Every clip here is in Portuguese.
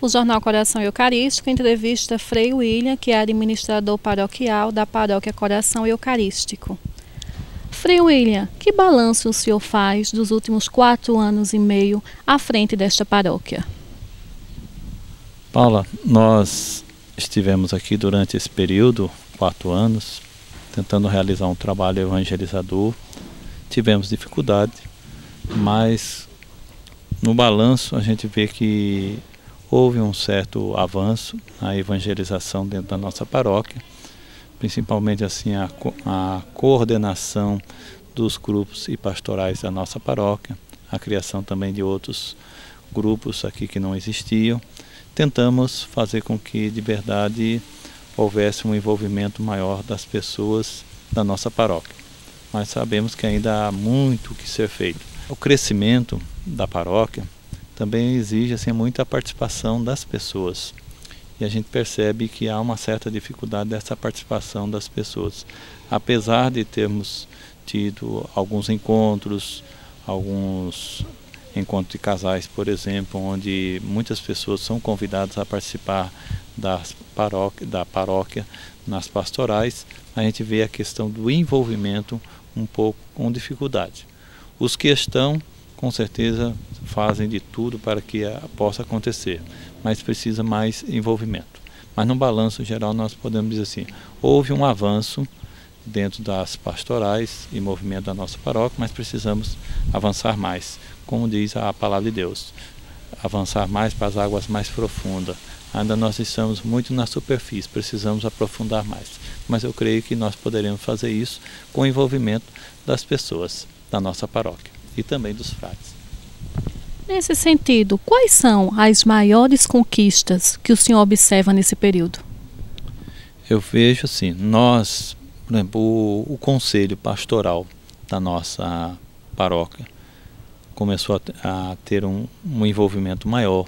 O Jornal Coração Eucarístico entrevista Frei William, que é administrador paroquial da Paróquia Coração Eucarístico. Frei William, que balanço o senhor faz dos últimos 4 anos e meio à frente desta paróquia? Paula, nós estivemos aqui durante esse período, 4 anos, tentando realizar um trabalho evangelizador. Tivemos dificuldade, mas no balanço a gente vê que houve um certo avanço na evangelização dentro da nossa paróquia, principalmente assim a coordenação dos grupos e pastorais da nossa paróquia, a criação também de outros grupos aqui que não existiam. Tentamos fazer com que de verdade houvesse um envolvimento maior das pessoas da nossa paróquia, mas sabemos que ainda há muito que ser feito. O crescimento da paróquia também exige assim, muita participação das pessoas. E a gente percebe que há uma certa dificuldade dessa participação das pessoas. Apesar de termos tido alguns encontros de casais, por exemplo, onde muitas pessoas são convidadas a participar da paróquia nas pastorais, a gente vê a questão do envolvimento um pouco com dificuldade. Os que estão, com certeza, fazem de tudo para que possa acontecer, mas precisa mais envolvimento. Mas no balanço geral nós podemos dizer assim, houve um avanço dentro das pastorais e movimento da nossa paróquia, mas precisamos avançar mais, como diz a palavra de Deus, avançar mais para as águas mais profundas. Ainda nós estamos muito na superfície, precisamos aprofundar mais, mas eu creio que nós poderemos fazer isso com o envolvimento das pessoas da nossa paróquia e também dos frades. Nesse sentido, quais são as maiores conquistas que o senhor observa nesse período? Eu vejo assim, nós, por exemplo, o conselho pastoral da nossa paróquia começou a ter um envolvimento maior.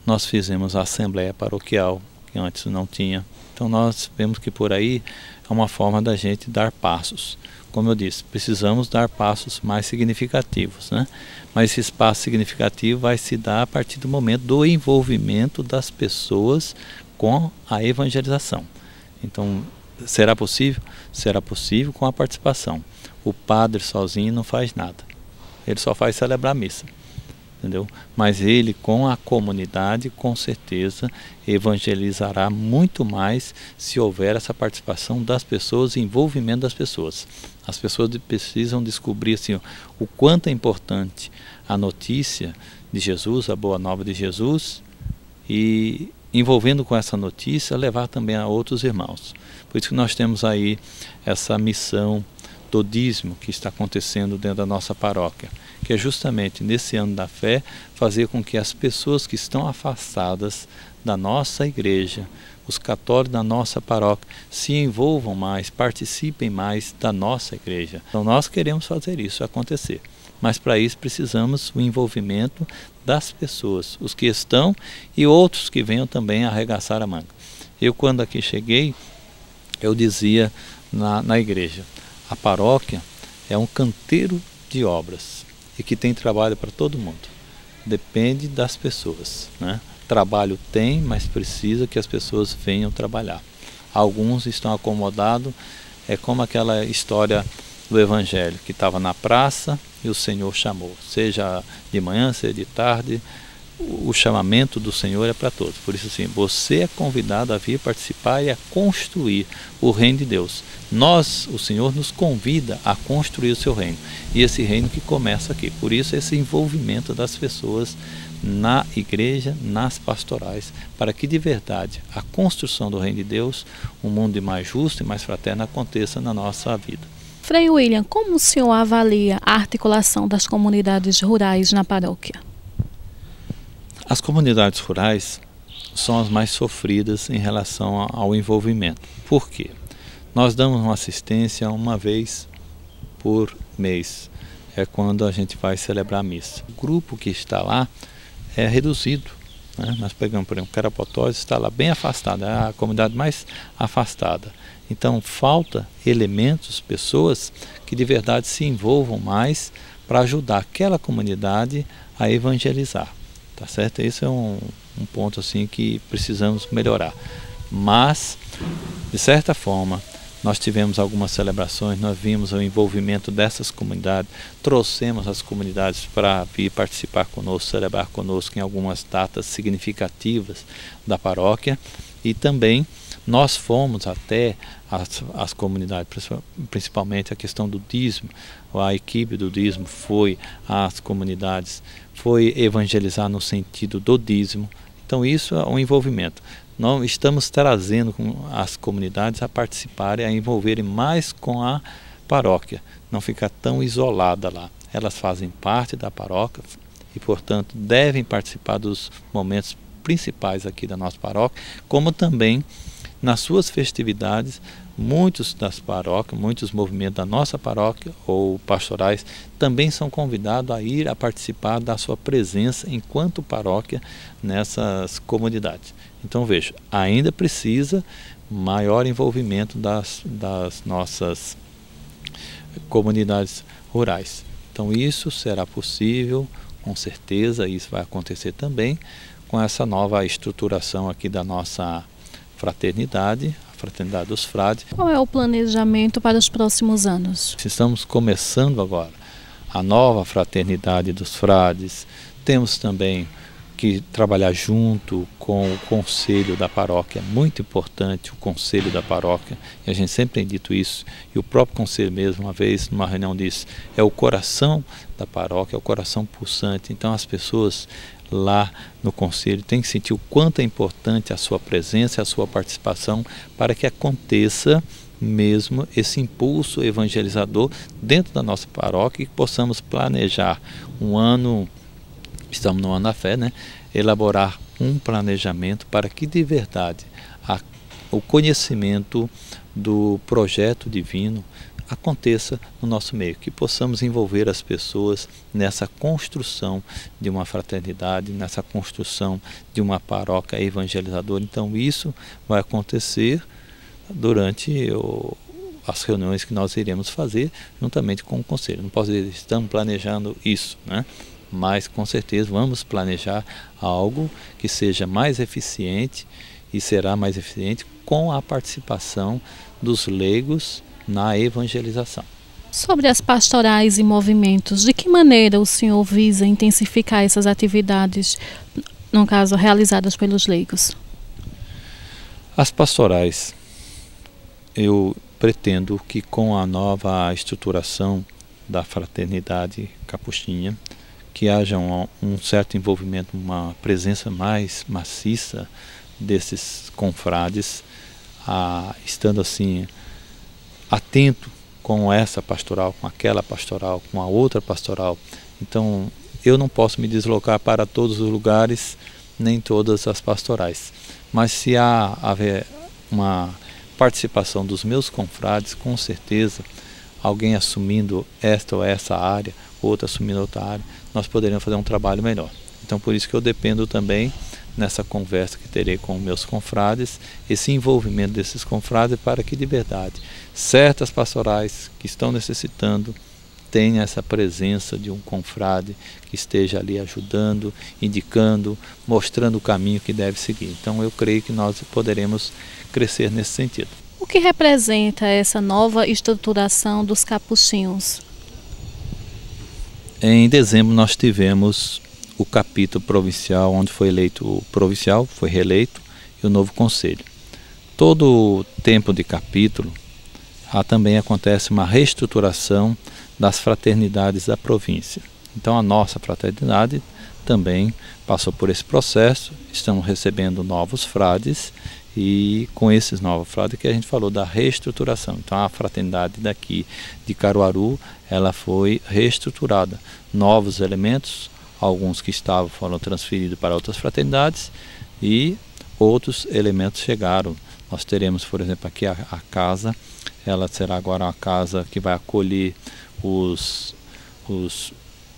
Nós fizemos a assembleia paroquial, que antes não tinha. Então nós vemos que por aí é uma forma da gente dar passos. Como eu disse, precisamos dar passos mais significativos, né? Mas esse espaço significativo vai se dar a partir do momento do envolvimento das pessoas com a evangelização. Então, será possível? Será possível com a participação. O padre sozinho não faz nada. Ele só faz celebrar a missa. Entendeu? Mas ele com a comunidade com certeza evangelizará muito mais se houver essa participação das pessoas e envolvimento das pessoas. As pessoas precisam descobrir assim, o quanto é importante a notícia de Jesus, a boa nova de Jesus, e envolvendo com essa notícia levar também a outros irmãos. Por isso que nós temos aí essa missão do dízimo que está acontecendo dentro da nossa paróquia, que é justamente nesse ano da fé fazer com que as pessoas que estão afastadas da nossa igreja, os católicos da nossa paróquia, se envolvam mais, participem mais da nossa igreja. Então nós queremos fazer isso acontecer, mas para isso precisamos do envolvimento das pessoas, os que estão e outros que venham também arregaçar a manga. Eu quando aqui cheguei, eu dizia na igreja, a paróquia é um canteiro de obras e que tem trabalho para todo mundo. Depende das pessoas, né? Trabalho tem, mas precisa que as pessoas venham trabalhar. Alguns estão acomodados, é como aquela história do Evangelho, que estava na praça e o Senhor chamou. Seja de manhã, seja de tarde, o chamamento do Senhor é para todos. Por isso assim, você é convidado a vir participar e a construir o reino de Deus. Nós, o Senhor nos convida a construir o seu reino. E esse reino que começa aqui. Por isso esse envolvimento das pessoas na igreja, nas pastorais, para que de verdade a construção do reino de Deus, um mundo mais justo e mais fraterno aconteça na nossa vida. Frei William, como o senhor avalia a articulação das comunidades rurais na paróquia? As comunidades rurais são as mais sofridas em relação ao envolvimento. Por quê? Nós damos uma assistência uma vez por mês, é quando a gente vai celebrar a missa. O grupo que está lá é reduzido, né? Nós pegamos, por exemplo, Carapotóis, está lá bem afastada, é a comunidade mais afastada. Então falta elementos, pessoas que de verdade se envolvam mais para ajudar aquela comunidade a evangelizar. tá certo? Esse é um ponto assim que precisamos melhorar. Mas, de certa forma, nós tivemos algumas celebrações, nós vimos o envolvimento dessas comunidades, trouxemos as comunidades para vir participar conosco, celebrar conosco em algumas datas significativas da paróquia, e também nós fomos até as comunidades, principalmente a questão do dízimo. A equipe do dízimo foi às comunidades, foi evangelizar no sentido do dízimo. Então isso é um envolvimento. Nós estamos trazendo as comunidades a participarem, a envolverem mais com a paróquia, não ficar tão isolada lá. Elas fazem parte da paróquia e, portanto, devem participar dos momentos principais aqui da nossa paróquia, como também nas suas festividades. Muitos das paróquias, muitos movimentos da nossa paróquia ou pastorais também são convidados a ir a participar da sua presença enquanto paróquia nessas comunidades. Então veja, ainda precisa maior envolvimento das nossas comunidades rurais. Então isso será possível, com certeza, isso vai acontecer também com essa nova estruturação aqui da nossa fraternidade, a Fraternidade dos Frades. Qual é o planejamento para os próximos anos? Estamos começando agora a nova Fraternidade dos Frades. Temos também que trabalhar junto com o conselho da paróquia, é muito importante o conselho da paróquia, e a gente sempre tem dito isso, e o próprio conselho mesmo, uma vez numa reunião disse, é o coração da paróquia, é o coração pulsante. Então as pessoas lá no conselho têm que sentir o quanto é importante a sua presença, a sua participação, para que aconteça mesmo esse impulso evangelizador dentro da nossa paróquia, e que possamos planejar um ano. Estamos no ano da fé, né? Elaborar um planejamento para que de verdade o conhecimento do projeto divino aconteça no nosso meio, que possamos envolver as pessoas nessa construção de uma fraternidade, nessa construção de uma paróquia evangelizadora. Então isso vai acontecer durante as reuniões que nós iremos fazer juntamente com o conselho. Não posso dizer, estamos planejando isso, né? Mas com certeza vamos planejar algo que seja mais eficiente, e será mais eficiente com a participação dos leigos na evangelização. Sobre as pastorais e movimentos, de que maneira o senhor visa intensificar essas atividades, no caso realizadas pelos leigos? As pastorais, eu pretendo que com a nova estruturação da Fraternidade Capuchinha, que haja um certo envolvimento, uma presença mais maciça desses confrades, estando assim atento com essa pastoral, com aquela pastoral, com a outra pastoral. Então eu não posso me deslocar para todos os lugares, nem todas as pastorais, mas se haver uma participação dos meus confrades, com certeza alguém assumindo esta ou essa área, outra assumindo outra área, nós poderemos fazer um trabalho melhor. Então por isso que eu dependo também, nessa conversa que terei com meus confrades, esse envolvimento desses confrades, para que de verdade certas pastorais que estão necessitando tenham essa presença de um confrade que esteja ali ajudando, indicando, mostrando o caminho que deve seguir. Então eu creio que nós poderemos crescer nesse sentido. O que representa essa nova estruturação dos capuchinhos? Em dezembro nós tivemos o capítulo provincial, onde foi eleito o provincial, foi reeleito, e o novo conselho. Todo tempo de capítulo, também acontece uma reestruturação das fraternidades da província. Então a nossa fraternidade também passou por esse processo, estamos recebendo novos frades, e com esses novos frades que a gente falou da reestruturação. Então a fraternidade daqui de Caruaru, ela foi reestruturada, novos elementos, alguns que foram transferidos para outras fraternidades, e outros elementos chegaram. Nós teremos, por exemplo, aqui a casa, ela será agora uma casa que vai acolher os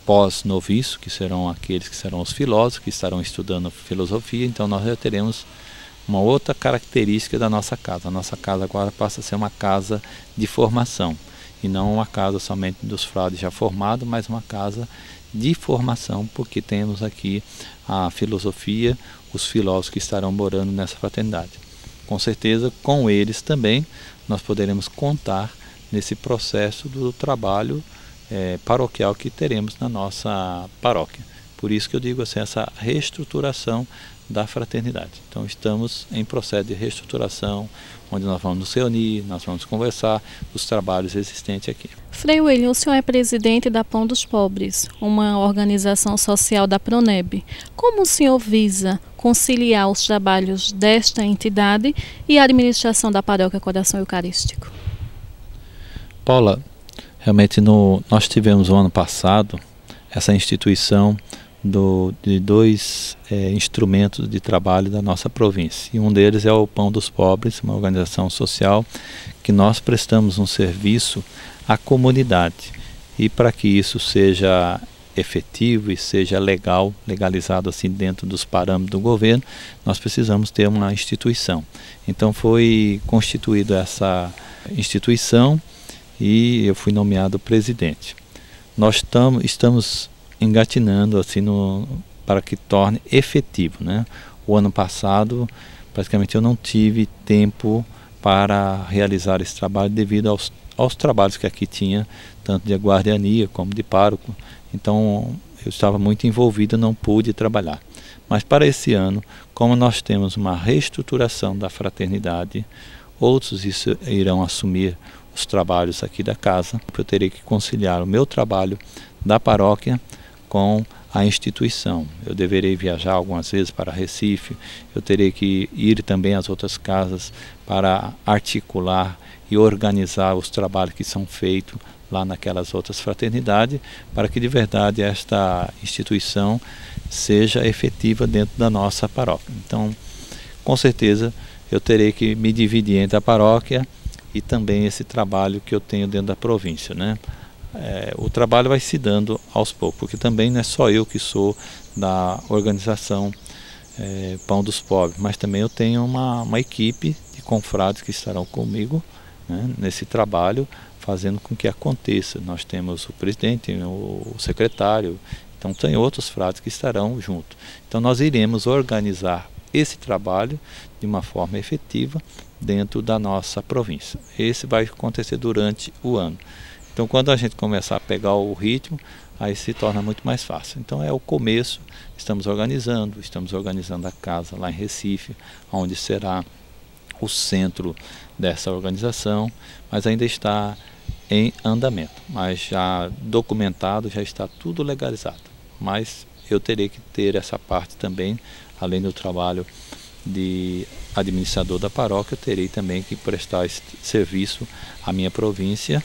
pós-noviços, que serão aqueles que serão os filósofos, que estarão estudando filosofia. Então nós já teremos uma outra característica da nossa casa. A nossa casa agora passa a ser uma casa de formação, e não uma casa somente dos frades já formados, mas uma casa de formação, porque temos aqui a filosofia, os filósofos que estarão morando nessa fraternidade. Com certeza, com eles também nós poderemos contar nesse processo do trabalho paroquial que teremos na nossa paróquia. Por isso que eu digo assim, essa reestruturação da fraternidade. Então estamos em processo de reestruturação, onde nós vamos nos reunir, nós vamos conversar os trabalhos existentes aqui. Frei William, o senhor é presidente da Pão dos Pobres, uma organização social da Proneb. Como o senhor visa conciliar os trabalhos desta entidade e a administração da Paróquia Coração Eucarístico? Paula, realmente nós tivemos o ano passado essa instituição de dois instrumentos de trabalho da nossa província. E um deles é o Pão dos Pobres, uma organização social que nós prestamos um serviço à comunidade. E para que isso seja efetivo e seja legalizado assim dentro dos parâmetros do governo, nós precisamos ter uma instituição. Então foi constituída essa instituição e eu fui nomeado presidente. Nós estamos engatinhando assim para que torne efetivo, né? O ano passado praticamente eu não tive tempo para realizar esse trabalho devido aos trabalhos que aqui tinha, tanto de guardiania como de pároco. Então eu estava muito envolvido, não pude trabalhar. Mas para esse ano, como nós temos uma reestruturação da fraternidade, outros irão assumir os trabalhos aqui da casa. Eu terei que conciliar o meu trabalho da paróquia com a instituição. Eu deverei viajar algumas vezes para Recife, eu terei que ir também às outras casas para articular e organizar os trabalhos que são feitos lá naquelas outras fraternidades, para que de verdade esta instituição seja efetiva dentro da nossa paróquia. Então, com certeza, eu terei que me dividir entre a paróquia e também esse trabalho que eu tenho dentro da província, né? O trabalho vai se dando aos poucos, porque também não é só eu que sou da organização Pão dos Pobres, mas também eu tenho uma equipe de confrades que estarão comigo, né, nesse trabalho, fazendo com que aconteça. Nós temos o presidente, o secretário, então tem outros frades que estarão junto. Então nós iremos organizar esse trabalho de uma forma efetiva dentro da nossa província. Esse vai acontecer durante o ano. Então quando a gente começar a pegar o ritmo, aí se torna muito mais fácil. Então é o começo, estamos organizando a casa lá em Recife, onde será o centro dessa organização, mas ainda está em andamento, mas já documentado, já está tudo legalizado. Mas eu terei que ter essa parte também, além do trabalho de administrador da paróquia, eu terei também que prestar esse serviço à minha província,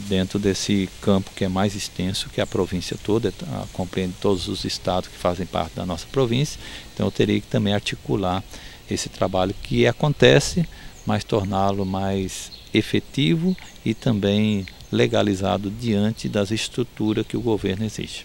dentro desse campo que é mais extenso, que é a província toda, compreende todos os estados que fazem parte da nossa província. Então eu terei que também articular esse trabalho que acontece, mas torná-lo mais efetivo e também legalizado diante das estruturas que o governo exige.